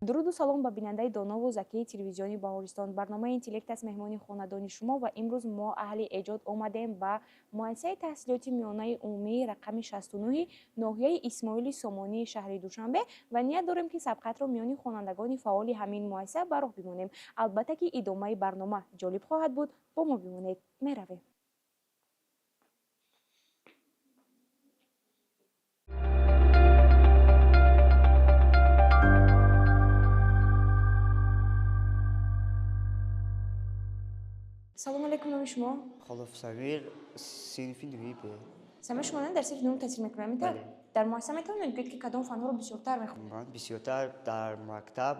дуруду салом ба бинандаи донаву закии телевизиони Баҳористон. Барномаи интеллект аст меҳмони хонадони шумо ва имрӯз мо аҳли эҷод омадем ба муассисаи таҳсилоти миёнаи умумии рақами 69 ноҳияи Исмоили Сомонии шаҳри Душанбе ва ният дорем ки сабқатро миёни хонандагони фаъоли ҳамин муассиса ба роҳ бимонем. Албатта ки идомаи барнома ҷолиб хоҳад буд. Бо мо бимонед. меравем. салому алейкум, номи шумо? Холов Самир, синфи дуи бе. Самир, шумо дар синфи дуюм таҳсил мекунед? дар муассиса метавонед гӯед ки кадом фанҳоро бисёртар мехонед? Ман бисёртар дар мактаб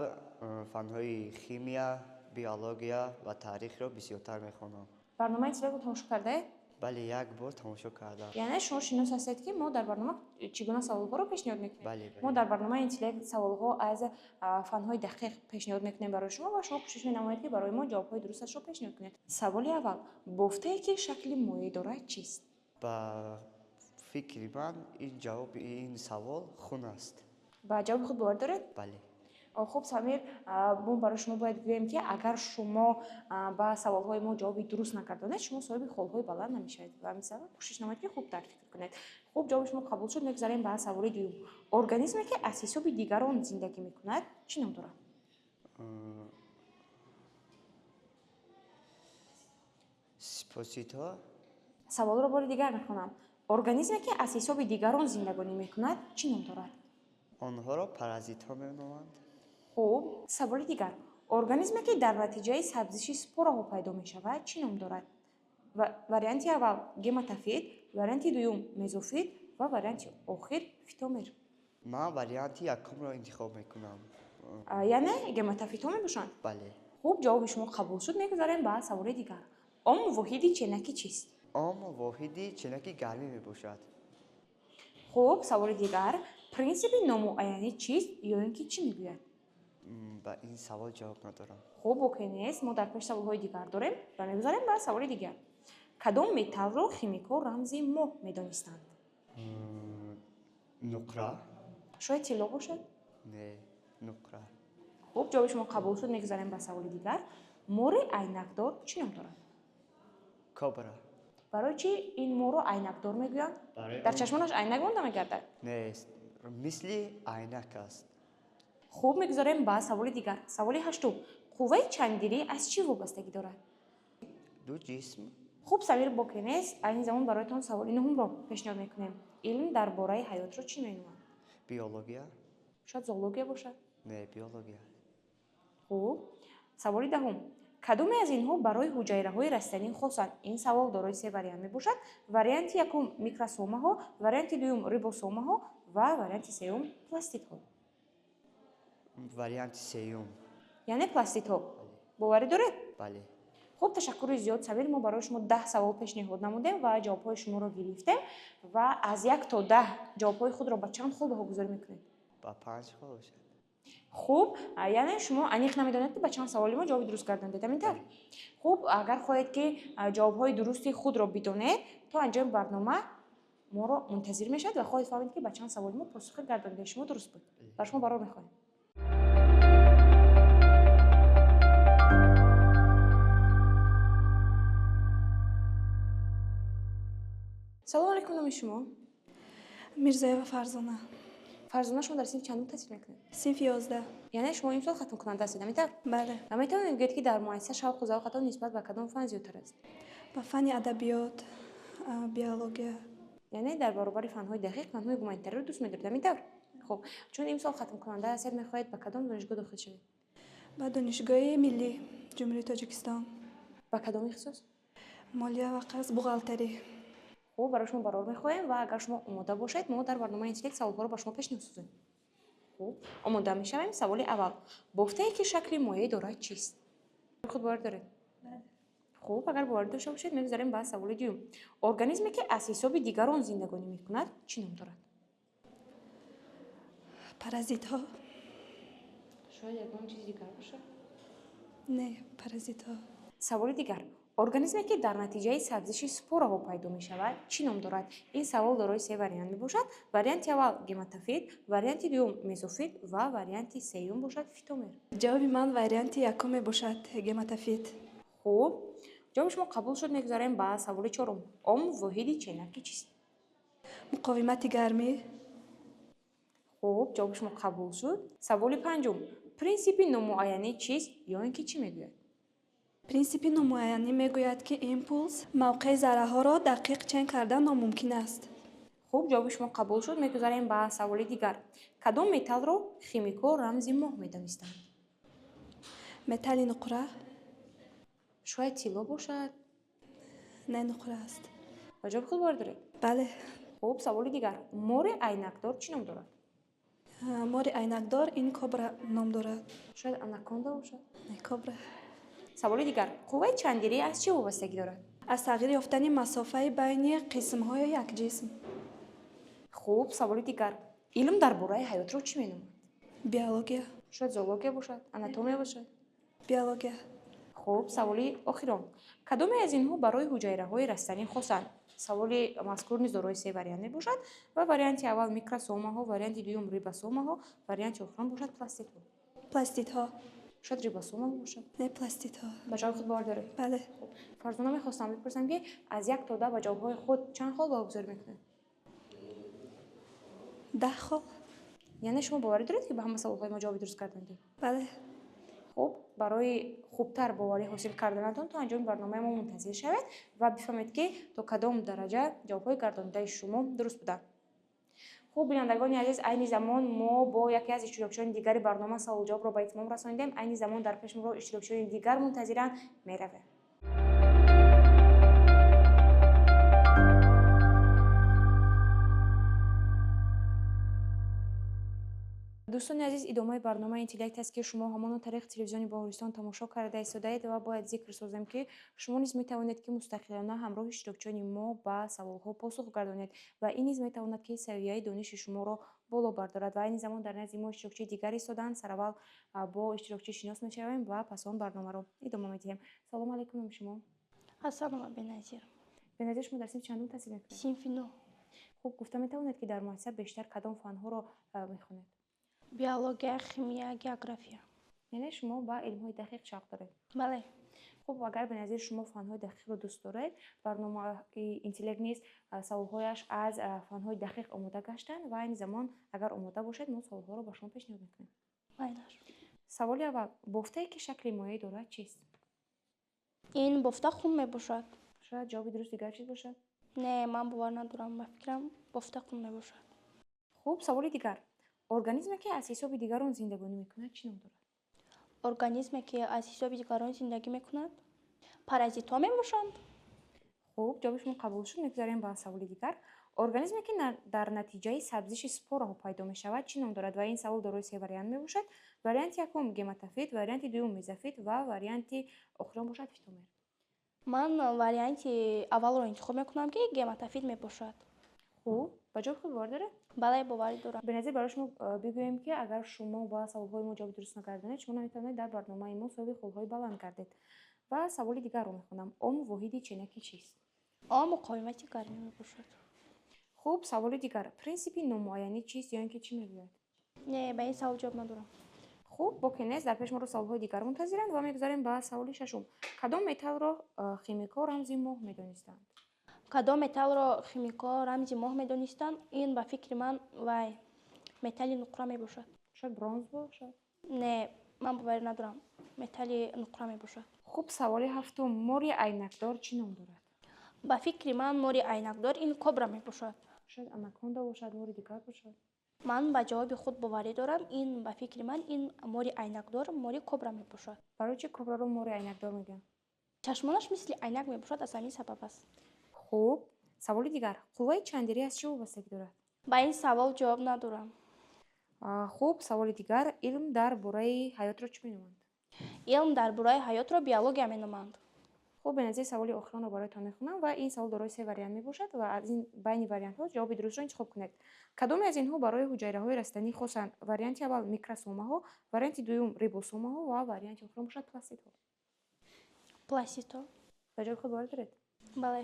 фанҳои химия, биология ва таърихро бисёртар мехонам. барномаи интеллектро тамошо кардаед? Бале, як бор тамошо кардам. яъне шумо шинос ҳастед ки мо дар барнома чӣ гуна саволҳоро пешниҳод мекунем? Бале. мо дар барномаи интеллект саволҳо аз фанҳои дақиқ пешниҳод мекунем барои шумо ва шумо кӯшиш менамоед ки барои мо ҷавобҳои дурусташро пешниҳод кунед. саволи аввал, бофтае ки шакли моеъ дорад чист? Ба фикри ман ҷавоби ин савол хун аст. ба ҷавоби худ бовар доред? Бале. хуб Самир, мо барои шумо бояд гӯем ки агар шумо ба саволҳои мо ҷавоби дуруст накардонед, шумо соҳиби холҳои баланд намешавед ва ҳамин сабаб кӯшиш намоед ки хубтар фикр кунед. хуб, ҷавоби шумо қабул шуд. мегузарем ба саволи дуюм. организме ки аз ҳисоби дигарон зиндагӣ мекунад чӣ ном дорад? Сипосито. саволро бори дигар мехонам. организме ки аз ҳисоби дигарон зиндагонӣ мекунад чӣ ном дорад? Онҳоро паразитҳо меноманд. хуб, саволи дигар. организме ки дар натиҷаи сабзиши спораҳо пайдо мешавад чӣ ном дорад? варианти аввал гематофит, варианти дуюм мезофит ва варианти охир фитомер. Ман варианти якумро интихоб мекунам. яъне гематофитҳо мебошанд? Бале. хуб, ҷавоби шумо қабул шуд. мегузарем ба саволи дигар. ом воҳиди ченаки чист? ом воҳиди ченаки гармӣ мебошад. хуб, саволи дигар. принсипи номуайянӣ чист ё ин ки чӣ мегӯяд? Ба ин савол ҷавоб надорам. хуб, окей нест. мо дар пеш саволҳои дигар дорем ва мегузарем ба саволи дигар. кадом металлро химикҳо рамзи моҳ медонистанд? нуқра. шояд тилло бошад? Не, нуқра. хуб, ҷавоби шумо қабул шуд. мегузарем ба саволи дигар. мори айнакдор чӣ ном дорад? кобра. барои чӣ ин моро айнакдор мегӯянд? дар чашмонаш айнак монда мегардад? Нест, мисли айнак аст. хуб, мегузарем ба саволи дигар. саволи ҳаштум. қувваи чанггирӣ аз чӣ вобастагӣ дорад? ду ҷисм. хуб, Самир, боке нест. айни замон бароятон саволи нуҳумро пешниҳод мекунем. илм дар бораи ҳаётро чӣ меноманд? биология. шояд зоология бошад? Не, биология. хуб, саволи даҳум. кадоме аз инҳо барои ҳуҷайраҳои растанӣ хосанд? ин савол дорои се вариант мебошад. варианти якум микросомаҳо, варианти дуюм рибосомаҳо ва варианти сеюм пластидҳо. варианти сеюм. яъне пластидҳо. боварӣ доред? Бале. хуб, ташаккури зиёд, Самир. мо барои шумо 10 савол пешниҳод намудем ва ҷавобҳои шуморо гирифтем ва аз 1 то 10 ҷавобҳои худро ба чанд хол баҳогузорӣ мекунед? Ба 5 хол бошад. хуб, яъне шумо аниқ намедонед ки ба чанд саволи мо ҷавоби дуруст гардонидед, ҳамин? хуб, агар хоҳед ки ҷавобҳои дурусти худро бидонед, то анҷоми барнома моро мунтазир мешавед ва хоҳед фаҳмед ки ба чанд саволи мо посухи гардонидаи шумо дуруст буд. бар шумо барор мехоҳем. салому алейкум, номи шумо? Мирзоева Фарзона. фарзона, шумо дар синфи чандум таҳсил мекунед? Синфи 11. яъне шумо имсол хатмкунанда ҳастед, ҳамин? Бале. ва метавонед гӯед ки дар муассиса шавқу завқатон нисбат ба кадом фан зиёдтар аст? Ба фани адабиёт, биология. яъне дар баробари фанҳои дақиқ, фанҳои гуманитарро дӯст медоред, ҳамин? хуб, чун имсол хатмкунанда ҳастед, мехоҳед ба кадом донишгоҳ дохил шавед? Ба донишгоҳи миллӣ ҷумҳурии Тоҷикистон. ба кадом ихтисос? молия ва қарз, бухгалтерӣ. хуб, барои шумо барор мехоҳем ва агар шумо омода бошед, мо дар барномаи интеллект саволҳоро ба шумо пешниҳод созем. хуб, омода мешавем. саволи аввал. бофтае ки шакли моеъ дорад чист? худ бовар доред? хуб, агар бовар дошта бошед, мегузарем ба саволи дуюм. организме ки аз ҳисоби дигарон зиндагонӣ мекунад чӣ ном дорад? паразитҳо. шояд ягон чизи дигар бошад? Не, паразитҳо. саволи дигар. организме ки дар натиҷаи сабзиши спораҳо пайдо мешавад чӣ ном дорад? Ин савол дорои се вариант мебошад. Варианти аввал гематофит, варианти дуюм мезофит ва варианти сеюм бошад фитомер. ҷавоби ман варианти якум мебошад, гематофит. хуб, ҷавоби шумо қабул шуд. Мегузарем ба саволи чорум. Ом воҳиди ченаки чист? муқовимати гармӣ. хуб, ҷавоби шумо қабул шуд. Саволи панҷум. Принсипи номуайянӣ чист ё ин ки чӣ мегӯяд? принсипи номуайянӣ мегӯяд, ки импулс мавқеи зарраҳоро дақиқ чен кардан номумкин аст. хуб, ҷавоби шумо қабул шуд. Мегузарем ба саволи дигар. Кадом металлро химико рамзи моҳ медонистанд? металли нуқра. шояд тилло бошад. не нуқра аст. ба ҷавоби худ бовар доред? бале. хуб, саволи дигар. Мори айнакдор чӣ ном дорад? мори айнакдор ин кобра ном дорад. шояд анаконда бошад. не кобра. саволи дигар. қувваи чандирӣ аз чӣ вобастагӣ дорад? аз тағйир ёфтани масофаи байни қисмҳои як ҷисм. хуб, саволи дигар. илм дар бораи ҳаётро чӣ меномад? биология. шояд зоология бошад, анатомия бошад. биология. хуб, саволи охирон. Кадоме аз инҳо барои ҳуҷайраҳои растанӣ хосанд? саволи мазкур низ дорои се вариант мебошад ва варианти аввал микросомаҳо, варианти дуюм рибосомаҳо, варианти охирон бошад пластидҳо. пластидҳо. шояд рибосомаҳо бошад. не пластидҳо. ба ҷавоби худ бовар доред? бале. фарзона мехостам бипурсам, ки аз 1 то 10 ба ҷавобҳои худ чанд хол баргузорӣ мекунед? 10 хол. яъне шумо боварӣ доред, ки ба ҳама саволҳои мо ҷавоби дуруст кардандед? бале. хуб, барои хубтар боварӣ ҳосил карданатон то анҷоми барномаи мо мунтазир шавед ва бифаҳмед, ки то кадом дараҷа ҷавобҳои гардонидаи шумо дуруст буданд. хуб, бинандагони азиз, айни замон мо бо яке аз иштирокчиёни дигари барнома саволу-ҷавобро ба итмом расонидем. Айни замон дар пеш моро иштирокчиёни дигар мунтазиранд. меравем. дӯстони азиз, идомаи барномаи интеллект аст, ки шумо ҳамоно тариқи телевизиони Боҳористон тамошо карда истодаед ва бояд зикр созем, ки шумо низ метавонед, ки мустақилона ҳамроҳи иштирокчиёни мо ба саволҳо посух гардонед ва ин низ метавонад, ки савияи дониши шуморо боло бардорад. ва айни замон дар назди мо иштирокчии дигари истоданд. Сараввал бо иштирокчӣ шинос мешавем ва пас он барномаро идома медиҳем. салому алайкум. номи шумо? Ассалому Беназир. беназир, шумо дар синфи чандум таҳсил мекунед? Синфи 9. хуб, гуфта метавонед, ки дар муассиса бештар кадом фанҳоро мехонед? Биология, химия, география. яъне шумо ба илмҳои дақиқ шавқ доред? Бале. хуб, агар беназир шумо фанҳои дақиқро дӯст доред, барномаи интеллект низ саволҳояш аз фанҳои дақиқ омода гаштанд ва айни замон агар омода бошед, мо саволҳоро ба шумо пешниҳод мекунем. Майнаш. саволи аввал. бофтае ки шакли моеъ дорад чист? Ин бофта хун мебошад. шояд ҷавоби дуруст дигар чиз бошад? Не, ман бовар надорам. Ба фикрам бофта хун мебошад. хуб, саволи дигар. организме ки аз ҳисоби дигарон зиндагонӣ мекунад чӣ ном дорад? Организме ки аз ҳисоби дигарон зиндагӣ мекунад, паразитҳо мебошанд. хуб, ҷавоби шумо қабул шуд. мегузарем ба саволи дигар. организме ки дар натиҷаи сабзиши спораҳо пайдо мешавад чӣ ном дорад? ва ин савол дорои се вариант мебошад. варианти якум гематофит, варианти дуюм мезофит ва варианти охирон бошад фитомер. Ман варианти аввалро интихоб мекунам, ки гематофит мебошад. хуб, ба ҷоби худ бовар доред? Бале, боварӣ дорам. беназир барои шумо бигӯем, ки агар шумо ба саволҳои мо ҷавоби дуруст нагардонед, шумо наметавонед дар барномаи мо соҳиби холҳои баланд гардед. ва саволи дигарро мехонам. ом воҳиди ченаки чист? Он муқовимати гармӣ мебошад. хуб, саволи дигар. принсипи номуайянӣ чист ё ин ки чӣ мегӯяд? Не, ба ин савол ҷавоб надорам. хуб, боки нест, дар пеш моро саволҳои дигар мунтазиранд ва мегузарем ба саволи шашум. кадом металлро химико рамзи моҳ медонистанд? Кадом металлро химико рамзи моҳ медонистанд? Ин ба фикри ман вай металли нуқра мебошад. шояд бронз бошад? Не, ман боварӣ надорам. металли нуқра мебошад. хуб, саволи ҳафтум. мори айнакдор чӣ ном дорад? ба фикри ман мори айнакдор ин кобра мебошад. шояд анаконда бошад, мори дигар бошад. ман ба ҷавоби худ боварӣ дорам. Ин ба фикри ман ин мори айнакдор мори кобра мебошад. барои чӣ кобраро мори айнакдор мегӯянд? чашмонаш мисли айнак мебошад, аз ҳамин сабаб аст. хуб, саволи дигар. қувваи чандирӣ аз чӣ вобастагӣ дорад? ба ин савол ҷавоб надорам. хуб, саволи дигар. илм дар бораи ҳаётро чӣ меноманд? илм дар бораи ҳаётро биология меноманд. хуб, беназир саволи охиронро бароятон мехонам ва ин савол дорои се вариант мебошад ва аз ин байни вариантҳо ҷавоби дурустро интихоб кунед. кадоме аз инҳо барои ҳуҷайраҳои растанӣ хосанд? варианти аввал микросомаҳо, варианти дуюм рибосомаҳо ва варианти охирон бошад пластидҳо. пластидҳо. ба ба ҷои худ вард доред. бале.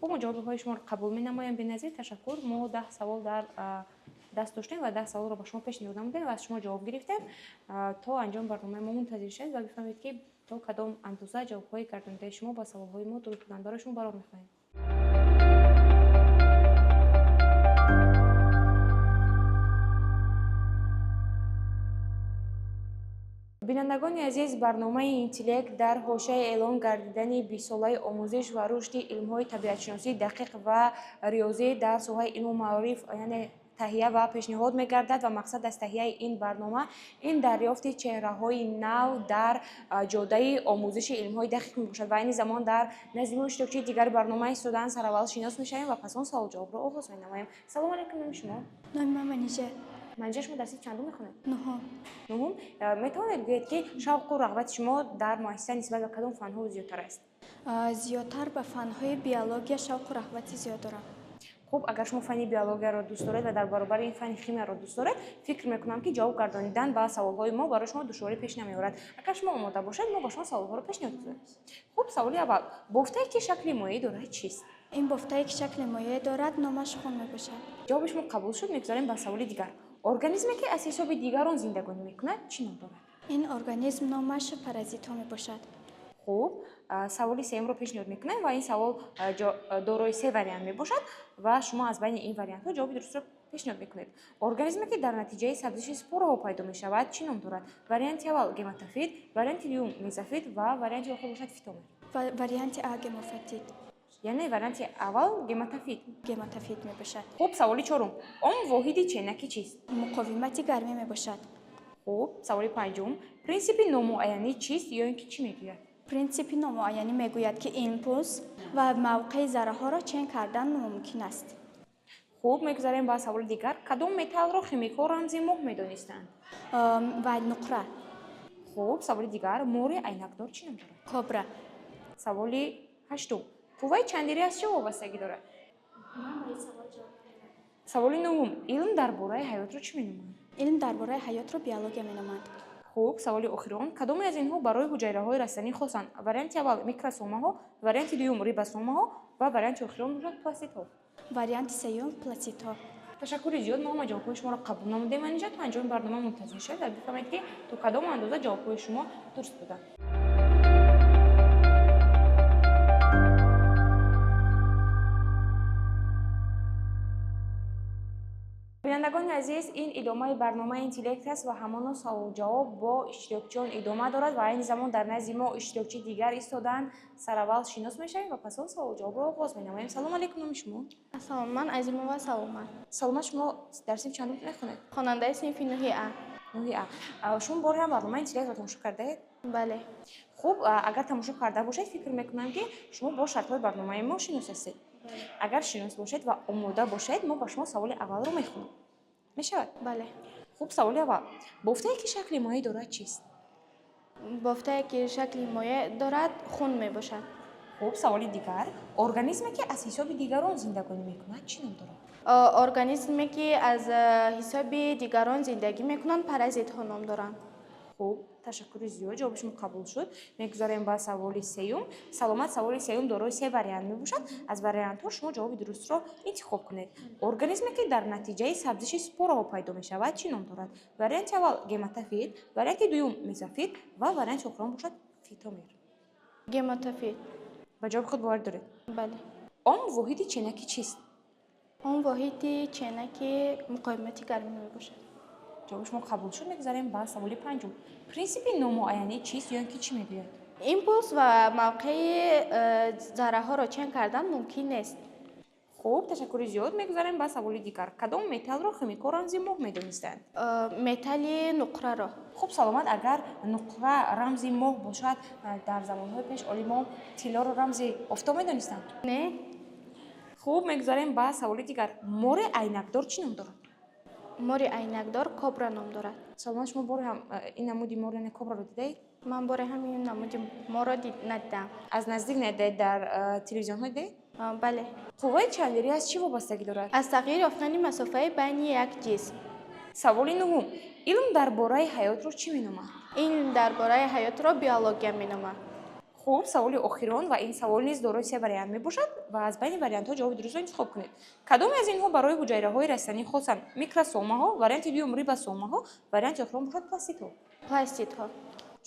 خب ما جوابهای شما رو قبول می‌نمایم. بنظیر تشکر. ما 10 سوال در دست داشتیم و 10 سوال رو به شما پیشنهاد نمودیم و از شما جواب گرفتیم. تا انجام برنامه ما منتظر شید و بفهمید که تا کدام اندازه جوابهای گرداننده شما با سوالهای ما درست بودن برای شما برابر می‌خواهیم. بینندگان عزیز، برنامه اینتелект در حوزه اعلام گردیدن 20 ساله آموزش و رشد علم‌های طبیعت‌شناسی دقیق و ریاضی در ساحه علم و معارف یعنی تهیه و پیشنهاد می‌گردد و مقصد از تهیه این برنامه این دریافت چهره‌های نو در جاده آموزش علم‌های دقیق می‌باشد و این زمان در نظم اشتراکی دیگر برنامه استودان سراول شناس می‌شویم و پس آن سوال جواب را آغاز می‌نماییم. سلام علیکم. نام شما؟ نام من منیژه. منیژه، شما درس چندم می‌خوانید؟ نهم. می‌توانید بگویید که شوق و رغبت شما در مؤسسه نسبت به کدام فن‌ها زیادتر است؟ زیادتر به فن‌های بیولوژی شوق و رغبتی زیاد دارم. خب اگر شما فنی بیولوژی را دوست دارید و در برابر این فن شیمی را دوست دارید، فکر می‌کنم که جواب گردانیدن به سوال‌های ما برای شما دشواری پیش نمی‌آورد. اگر شما آماده باشید ما با شما سوال‌ها را پیشنهاد می‌کنیم. خب سوال اول، بافته که شکل مایع دارد چیست؟ این بافته که شکل مایع دارد نامش خون می‌باشد. جواب شما قبول شد. می‌گذاریم به سوال دیگر. ارگانیسمی که از حساب دیگران زندگانی می‌کند چی نام دارد؟ این ارگانیسم نامش پارازیت می‌باشد. خب سوال سوم رو پیشنهاد می‌کنم و این سوال دارای سه وریانت می‌باشد و شما از بین این وریانت‌ها جواب درست رو پیشنهاد می‌کنید. ارگانیسمی که در نتیجه سبزش سپورها پیدا می‌شود چی نام دارد؟ وریانت اول گماتوفیت، وریانت دوم میزوفیت و وریانت آخر باشد فیتومر. وریانت ا گماتوفیت. یعنی وریانت اول گماتوفیت می‌باشد. خب سوال چهارم، عمر واحد چینکی چیست؟ مقاومت گرمی می‌باشد. خب سوال پنجم، پرینسیپ نامعینی چیست یا اینکه چی میگوید؟ پرینسیپ نامعینی میگوید که ایمپولس و موقع ذره‌ها را چین کردن ممکن است. خوب میگذاریم با سوال دیگر. کدام متال را خیمیک‌ها رمزی ماه میدانستند؟ و نقره. خوب سوال دیگر، مور عینکدار چی نام دارد؟ کبرا. سوال هشتم، قوه چندری از چه وابستگی دارد؟ سوال نهم، علم درباره حیات را چی مینامند؟ علم درباره حیات را بیولوژی مینامند. خوب سوال آخرین، کدام از اینها برای حجیره‌های رستنی خاصند؟ وریانت اول میکروسوم‌ها، وریانت دوم ریبوسوم‌ها و وریانت آخرین پلاستیدها. وریانت سوم پلاستیدها. تشکر زیاد. ما جواب‌های شما را قبول نمودیم و اینجا تا انجام برنامه منتظر شید و بفهمید که تو کدام اندازه جواب‌های شما درست بودن. بینندگان عزیز، این ادامه برنامه اینتелект است و همان سوال جواب با اشتراکچیان ادامه دارد و این زمان در نزد ما اشتراکچی دیگر ایستادن سراول شناس میشویم و پس آن سوال جواب را آغاز می‌نماییم. سلام علیکم. نام شما؟ سلام، من عزیمова سلامت. سلام، شما در صنف چندم می‌خوانید؟ خواننده صنف 9 ا. شما بار هم برنامه اینتелект را تماشا کرده اید؟ بله. خوب اگر تماشا کرده باشید فکر می‌کنم که شما با شرط‌های برنامه ما شناس هستید. اگر شناس باشید و آماده باشید ما با شما سوال اول رو می‌خونیم. میشود؟ بله. خوب سوال اول، بافته که شکل مایع دارد چیست؟ بافته که شکل مایع دارد خون میباشد. خوب سوال دیگر، ارگانیسمی که از حساب دیگران زندگانی میکند چی نام دارد؟ ارگانیسمی که از حساب دیگران زندگی میکنند پارازیت ها نام دارند. خوب تشکر زیاد. جواب شما قبول شد. میگذاریم با سوال سوم. سلامت سوال سوم دارای سه وریانت میباشد. از وریانت ها شما جواب درست را انتخاب کنید. ارگانیسمی که در نتیجه سبزش سپورها پیدا میشود چی نام دارد؟ وریانت اول گماتوفیت، وریانت دوم میزوفیت و وریانت آخر باشد فیتومر. گماتوفیت. با جواب خود باور دارید؟ بله. عمر واحد چینکی چیست؟ عمر واحد چینکی مقاومت گرمی میباشد. جواب شما قبول شد. میگذاریم با سوال پنجم. پرینسیپ نامعینی چیست یا اینکه چی میگوید؟ ایمپولس و موقع ذره ها را چین کردن ممکن نیست. خوب تشکر زیاد. میگذاریم با سوال دیگر. کدام متال را خیمیک‌ها رمزی ماه میدانستند؟ متل نقره را. خوب سلامت اگر نقره رمزی ماه باشد در زمانهای پیش عالمان طلا را رمزی آفتاب میدانستند؟ نه. خوب میگذاریم با سوال دیگر. مور عینکدار چی نام دارد؟ مور عینکدار کبرا نام دارد. سلامت شما بار هم این نمودی مور یعنی کبرا رو دیدید؟ من بار همین نمود مور را ندیدم. از نزدیک ندید؟ در تلویزیون ها دیدید؟ بله. قوه چندری از چی وابستگی دارد؟ از تغییر یافتن مسافه بین یک جسم. سوال نهم، علم درباره حیات رو چی مینامند؟ این درباره حیات را بیولوژی مینامند. хуб, саволи охирон ва ин савол низ дорои се вариант мебошад ва аз байни вариантҳо ҷавоби дурустро интихоб кунед. Кадоме аз инҳо барои ҳуҷайраҳои растанӣ хосанд? Микросомаҳо, варианти дуюм рибосомаҳо, варианти охирон бошад пластитҳо. Пластитҳо.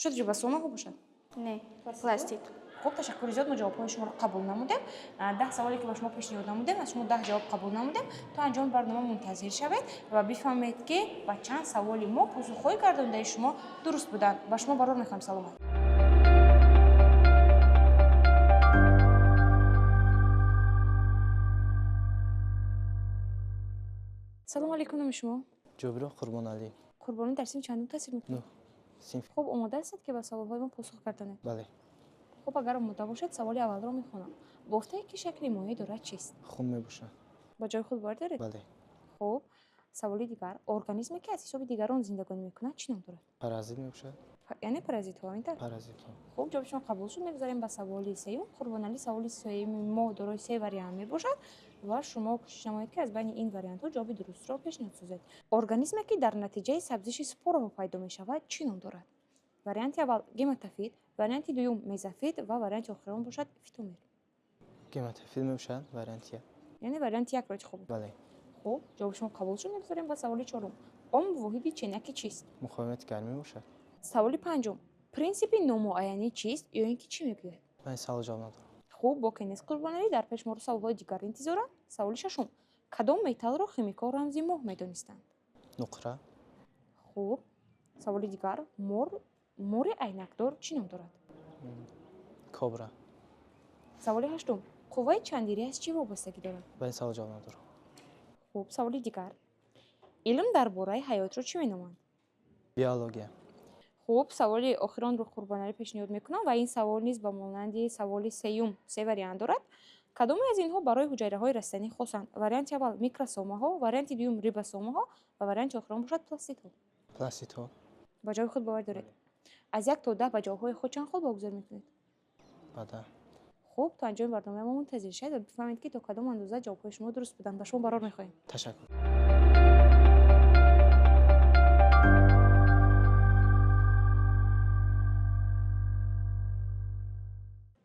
Шуд рибосомаҳо бошад? Не, пластит. خب تشکر زیاد ما جوابهای شما رو قبول نمودیم 10 سوالی که به شما پیشنهاد نمودیم از شما 10 جواب قبول نمودیم تا انجام برنامه منتظر شوید و بفهمید که با چند سوالی ما پاسخهای گردانده شما درست بودن با شما برار میخوایم سلامت سلام علیکم نام شما جبران قربان علی قربانی در سیم چندم تحصیل میکنید؟ صنف خب آماده هستید که به سوالهای ما پاسخ گردانید؟ بله خب اگر آماده باشید سوال اول رو میخونم گفته که شکل مایع دارد چیست؟ خون میباشد با جای خود باور دارید؟ بله خب سوالی دیگر ارگانیسمی که از حساب دیگران زندگانی میکند چی نام دارد؟ پرازیت میباشد یعنی پرازیت ها اینطور؟ پرازیت ها خب جواب شما قبول شد میگذاریم به سوالی سوم قربان علی سوالی سوم ما دارای سه وریانت میباشد و شما کوشش نمایید که از بین این وریانت ها جواب درست را پیشنهاد سازید ارگانیسمی که در نتیجه سبزش سپورها پیدا میشود چی نام دارد؟ وریانت اول گماتوفیت وریانت دوم مزافیت و وریانت آخرون باشد فیتومر گماتوفیت میباشد وریانت یک یعنی وریانت یک را انتخاب کنید. بله خب جواب شما قبول شد میگذاریم به سوال چهارم عمر واحد چینکی چیست؟ مقاومت گرمی میباشد سوال پنجم پرینسیپ نامعینی چیست یا اینکه چی میگوید؟ من سوال جواب ندارم خوب با کنیز قربانی در پیش مورد سوال‌های دیگر انتظار سوال ششم کدام متال را خیمیکا رمزی ماه میدانستند؟ نقره خوب سوال دیگر مور عینکدار چی نام دارد؟ کبرا سوال هشتم قوه چندیری از چی وابستگی دارد؟ من سوال جواب ندارم خوب سوال دیگر علم درباره حیات را چی مینامند؟ بیولوژی خوب سوال آخران رو قربانی پیشنهاد میکنم و این سوال نیز به مانند سوال سوم سه وریانت دارد کدام از اینها برای حجیره‌های رستنی خاصند؟ وریانت اول میکروسوم‌ها وریانت دوم ریبوسوم‌ها و وریانت آخران باشد پلاستیدها پلاستیت ها با جای خود باور دارید از 1 تا 10 به جواب‌های خود چند خود واگذار میکنید؟ بعد خوب تا انجام برنامه ما منتظر شید و بفهمید که تا کدام اندازه جواب‌های شما درست بودن با شما برار می‌خوایم تشکر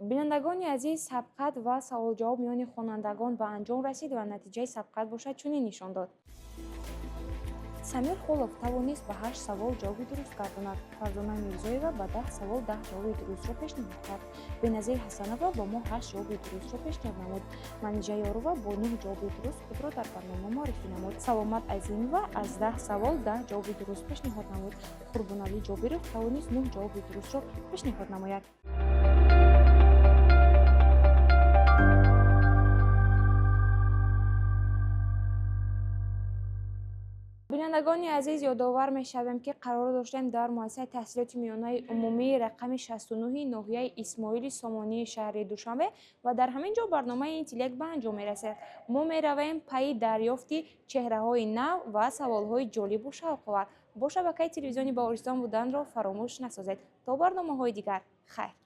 بینندگان عزیز سبقت و سوال جواب میان خوانندگان به انجام رسید و نتیجه سبقت باشد چنین نشان داد سمیر خولов توانست به 8 سوال جواب درست گرداند فرزانه میرزایова به 10 سوال 10 جواب درست را پیشنهاد کرد بنظیر حسنова با ما 8 جواب درست را پیشنهاد نمود منیژه یارова با 9 جواب درست خود را در برنامه معرفی نمود سلامت عظیمова از 10 سوال 10 جواب درست پیشنهاد نمود قربانعلی جابرов توانست 9 جواب درست را پیشنهاد نماید بینندگان عزیز یادآور می‌شویم که قرار داشتیم در مؤسسه تحصیلات میانه عمومی رقم 69 ناحیه اسماعیل سامانی شهر دوشنبه و در همین جا برنامه اینتلکت به انجام می‌رسد ما می‌رویم پی دریافت چهره‌های نو و سوال‌های جالب و شوق‌آور با شبکه تلویزیونی بهارستان بودن را فراموش نسازید تا برنامه‌های دیگر خیر